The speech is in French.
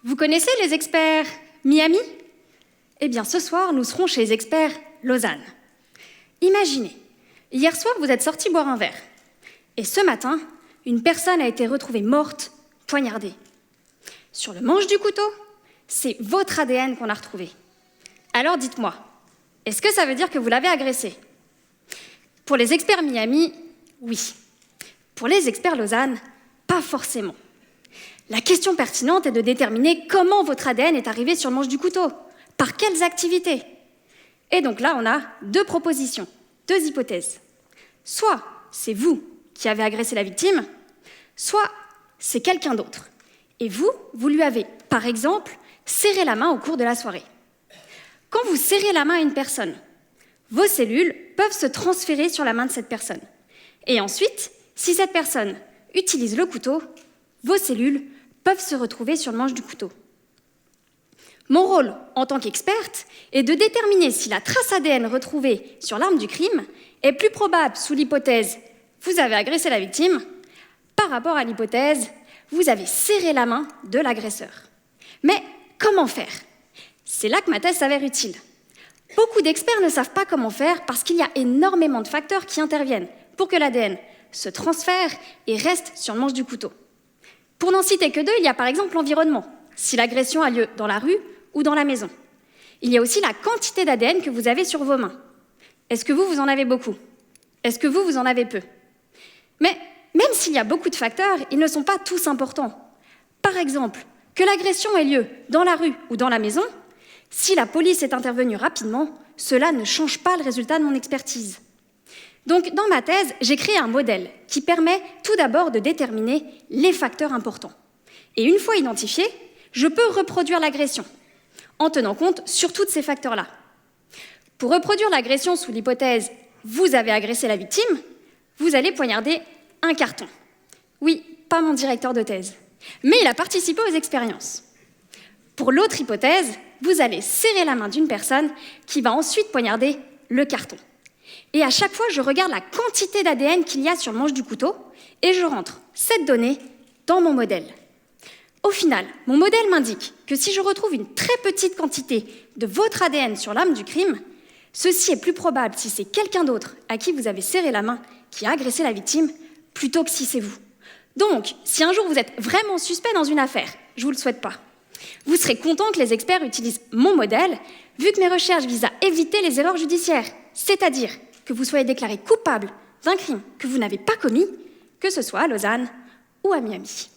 Vous connaissez les experts Miami? Eh bien, ce soir, nous serons chez les experts Lausanne. Imaginez, hier soir, vous êtes sortis boire un verre. Et ce matin, une personne a été retrouvée morte, poignardée. Sur le manche du couteau, c'est votre ADN qu'on a retrouvé. Alors dites-moi, est-ce que ça veut dire que vous l'avez agressé? Pour les experts Miami, oui. Pour les experts Lausanne, pas forcément. La question pertinente est de déterminer comment votre ADN est arrivé sur le manche du couteau, par quelles activités. Et donc là, on a deux propositions, deux hypothèses. Soit c'est vous qui avez agressé la victime, soit c'est quelqu'un d'autre. Et vous lui avez, par exemple, serré la main au cours de la soirée. Quand vous serrez la main à une personne, vos cellules peuvent se transférer sur la main de cette personne. Et ensuite, si cette personne utilise le couteau, vos cellules peuvent se retrouver sur le manche du couteau. Mon rôle en tant qu'experte est de déterminer si la trace ADN retrouvée sur l'arme du crime est plus probable sous l'hypothèse « vous avez agressé la victime » par rapport à l'hypothèse « vous avez serré la main de l'agresseur ». Mais comment faire? C'est là que ma thèse s'avère utile. Beaucoup d'experts ne savent pas comment faire parce qu'il y a énormément de facteurs qui interviennent pour que l'ADN se transfère et reste sur le manche du couteau. Pour n'en citer que deux, il y a par exemple l'environnement, si l'agression a lieu dans la rue ou dans la maison. Il y a aussi la quantité d'ADN que vous avez sur vos mains. Est-ce que vous en avez beaucoup? Est-ce que vous en avez peu? Mais même s'il y a beaucoup de facteurs, ils ne sont pas tous importants. Par exemple, que l'agression ait lieu dans la rue ou dans la maison, si la police est intervenue rapidement, cela ne change pas le résultat de mon expertise. Donc, dans ma thèse, j'ai créé un modèle qui permet tout d'abord de déterminer les facteurs importants. Et une fois identifiés, je peux reproduire l'agression, en tenant compte sur tous ces facteurs-là. Pour reproduire l'agression sous l'hypothèse « vous avez agressé la victime », vous allez poignarder un carton. Oui, pas mon directeur de thèse, mais il a participé aux expériences. Pour l'autre hypothèse, vous allez serrer la main d'une personne qui va ensuite poignarder le carton. Et à chaque fois, je regarde la quantité d'ADN qu'il y a sur le manche du couteau et je rentre cette donnée dans mon modèle. Au final, mon modèle m'indique que si je retrouve une très petite quantité de votre ADN sur l'arme du crime, ceci est plus probable si c'est quelqu'un d'autre à qui vous avez serré la main qui a agressé la victime plutôt que si c'est vous. Donc, si un jour vous êtes vraiment suspect dans une affaire, je ne vous le souhaite pas, vous serez content que les experts utilisent mon modèle, vu que mes recherches visent à éviter les erreurs judiciaires, c'est-à-dire que vous soyez déclaré coupable d'un crime que vous n'avez pas commis, que ce soit à Lausanne ou à Miami.